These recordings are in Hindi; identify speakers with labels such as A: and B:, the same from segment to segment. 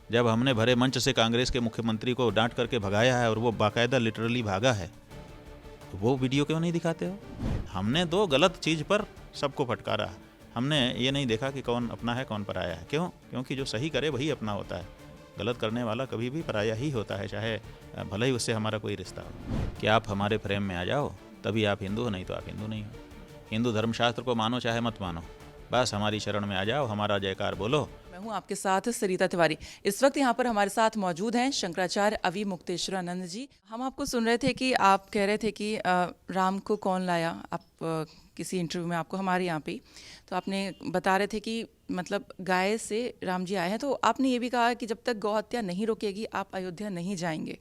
A: जब हमने भरे मंच से कांग्रेस के मुख्यमंत्री को डांट करके भगाया है और वो बाकायदा लिटरली भागा है, तो वो वीडियो क्यों नहीं दिखाते हो? हमने तो गलत चीज़ पर सबको फटकारा, हमने ये नहीं देखा कि कौन अपना है कौन पराया है। क्यों? क्योंकि जो सही करे वही अपना होता है, गलत करने वाला कभी भी पराया ही होता है, चाहे भले ही उससे हमारा कोई रिश्ता हो। कि आप हमारे फ्रेम में आ जाओ तभी आप हिंदू हो, नहीं तो आप हिंदू नहीं हो। हिंदू धर्मशास्त्र को मानो चाहे मत मानो, बस हमारी शरण में आ जाओ, हमारा जयकार बोलो।
B: मैं हूं आपके साथ सरिता तिवारी। इस वक्त यहाँ पर हमारे साथ मौजूद हैं शंकराचार्य अवि मुक्तेश्वरानंद जी। हम आपको सुन रहे थे कि आप कह रहे थे कि राम को कौन लाया, आप किसी इंटरव्यू में आपको हमारे यहाँ पे, तो आपने बता रहे थे कि मतलब गाय से राम जी आए हैं। तो आपने ये भी कहा कि जब तक गौ हत्या नहीं रोकेगी आप अयोध्या नहीं जाएंगे।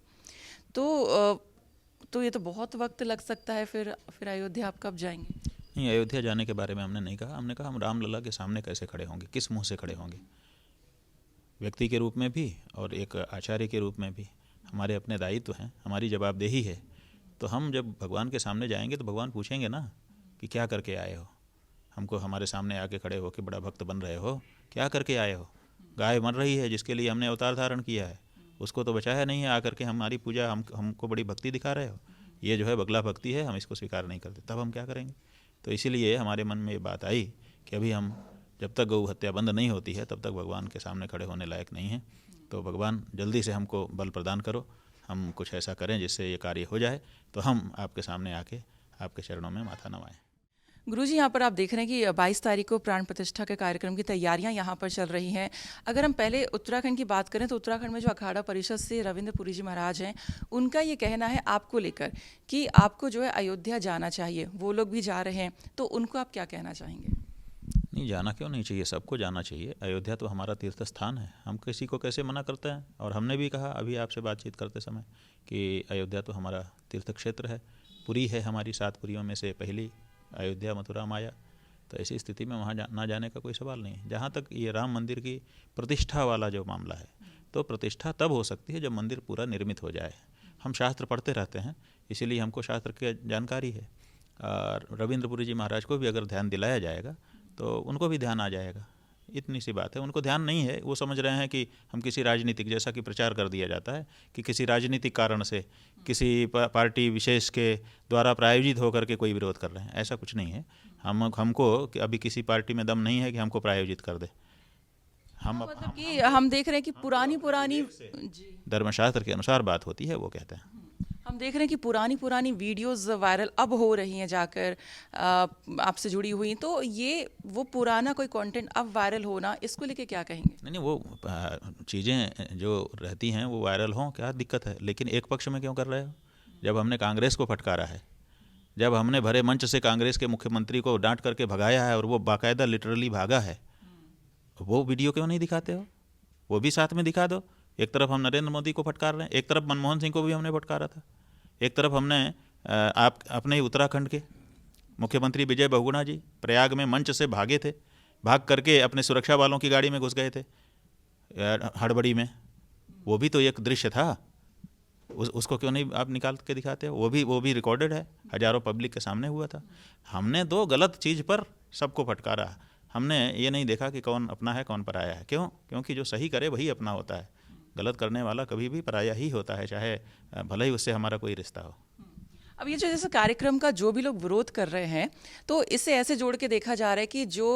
B: तो ये तो बहुत वक्त लग सकता है, फिर अयोध्या आप कब जाएंगे?
A: नहीं, अयोध्या जाने के बारे में हमने नहीं कहा। हमने कहा हम रामलला के सामने कैसे खड़े होंगे, किस मुंह से खड़े होंगे, व्यक्ति के रूप में भी और एक आचार्य के रूप में भी। हमारे अपने दायित्व हैं, हमारी जवाबदेही है। तो हम जब भगवान के सामने जाएंगे तो भगवान पूछेंगे ना कि क्या करके आए हो, हमको हमारे सामने आके खड़े हो कि बड़ा भक्त बन रहे हो, क्या करके आए हो? गाय मर रही है जिसके लिए हमने अवतार धारण किया है, उसको तो बचाया नहीं है, आकर के हमारी पूजा हमको बड़ी भक्ति दिखा रहे हो, ये जो है बगला भक्ति है, हम इसको स्वीकार नहीं करते, तब हम क्या करेंगे? तो इसीलिए हमारे मन में ये बात आई कि अभी हम जब तक गौ हत्या बंद नहीं होती है तब तक भगवान के सामने खड़े होने लायक नहीं हैं। तो भगवान जल्दी से हमको बल प्रदान करो, हम कुछ ऐसा करें जिससे ये कार्य हो जाए, तो हम आपके सामने आके आपके चरणों में माथा नवाएं।
B: गुरुजी, यहाँ पर आप देख रहे हैं कि 22 तारीख को प्राण प्रतिष्ठा के कार्यक्रम की तैयारियां यहाँ पर चल रही हैं। अगर हम पहले उत्तराखंड की बात करें तो उत्तराखंड में जो अखाड़ा परिषद से रविंद्र पुरी जी महाराज हैं, उनका ये कहना है आपको लेकर कि आपको जो है अयोध्या जाना चाहिए। वो लोग भी जा रहे हैं, तो उनको आप क्या कहना चाहेंगे?
A: नहीं, जाना क्यों नहीं चाहिए, सबको जाना चाहिए। अयोध्या तो हमारा तीर्थ स्थान है, हम किसी को कैसे मना करते हैं। और हमने भी कहा अभी आपसे बातचीत करते समय कि अयोध्या तो हमारा तीर्थ क्षेत्र है, पुरी है हमारी 7 पुरियों में से पहली, अयोध्या मथुरा माया। तो ऐसी स्थिति में वहाँ ना जाने का कोई सवाल नहीं है। जहाँ तक ये राम मंदिर की प्रतिष्ठा वाला जो मामला है, तो प्रतिष्ठा तब हो सकती है जब मंदिर पूरा निर्मित हो जाए। हम शास्त्र पढ़ते रहते हैं, इसीलिए हमको शास्त्र की जानकारी है। और रविंद्रपुरी जी महाराज को भी अगर ध्यान दिलाया जाएगा तो उनको भी ध्यान आ जाएगा, इतनी सी बात है। उनको ध्यान नहीं है, वो समझ रहे हैं कि हम किसी राजनीतिक, जैसा कि प्रचार कर दिया जाता है कि किसी राजनीतिक कारण से किसी पार्टी विशेष के द्वारा प्रायोजित होकर के कोई विरोध कर रहे हैं, ऐसा कुछ नहीं है। हमको अभी किसी पार्टी में दम नहीं है कि हमको प्रायोजित कर दे।
B: मतलब कि हम देख रहे हैं कि पुरानी
A: धर्मशास्त्र के अनुसार बात होती है, वो कहते हैं।
B: हम देख रहे हैं कि पुरानी वीडियोस वायरल अब हो रही हैं जाकर आपसे जुड़ी हुई, तो ये वो पुराना कोई कंटेंट अब वायरल होना, इसको लेके क्या कहेंगे?
A: नहीं, वो चीज़ें जो रहती हैं वो वायरल हों, क्या दिक्कत है? लेकिन एक पक्ष में क्यों कर रहे हो? जब हमने कांग्रेस को फटकारा है, जब हमने भरे मंच से कांग्रेस के मुख्यमंत्री को डांट करके भगाया है और वो बाकायदा लिटरली भागा है, वो वीडियो क्यों नहीं दिखाते हो? वो भी साथ में दिखा दो। एक तरफ हम नरेंद्र मोदी को फटकार रहे हैं, एक तरफ मनमोहन सिंह को भी हमने फटकारा था, एक तरफ हमने आप अपने ही उत्तराखंड के मुख्यमंत्री विजय बहुगुणा जी प्रयाग में मंच से भागे थे, भाग करके अपने सुरक्षा वालों की गाड़ी में घुस गए थे हड़बड़ी में। वो भी तो एक दृश्य था, उसको क्यों नहीं आप निकाल के दिखाते हो? वो भी रिकॉर्डेड है, हजारों पब्लिक के सामने हुआ था। हमने तो गलत चीज़ पर सबको फटकारा, हमने ये नहीं देखा कि कौन अपना है कौन पराया है। क्यों? क्योंकि जो सही करे वही अपना होता है, गलत करने वाला कभी भी पराया ही होता है, चाहे भले ही उससे हमारा कोई रिश्ता हो।
B: अब ये जो जैसे कार्यक्रम का जो भी लोग विरोध कर रहे हैं, तो इससे ऐसे जोड़ के देखा जा रहा है कि जो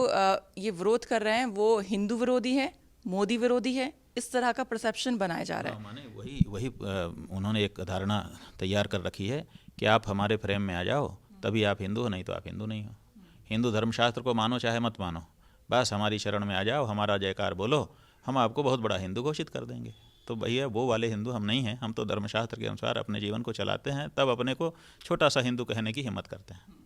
B: ये विरोध कर रहे हैं वो हिंदू विरोधी है, मोदी विरोधी है, इस तरह का परसेप्शन बनाया जा रहा है।
A: माने वही उन्होंने एक धारणा तैयार कर रखी है कि आप हमारे फ्रेम में आ जाओ तभी आप हिंदू हो, नहीं तो आप हिंदू नहीं हो। हिंदू धर्मशास्त्र को मानो चाहे मत मानो, बस हमारी शरण में आ जाओ, हमारा जयकार बोलो, हम आपको बहुत बड़ा हिंदू घोषित कर देंगे। तो भैया वो वाले हिंदू हम नहीं हैं, हम तो धर्मशास्त्र के अनुसार अपने जीवन को चलाते हैं, तब अपने को छोटा सा हिंदू कहने की हिम्मत करते हैं।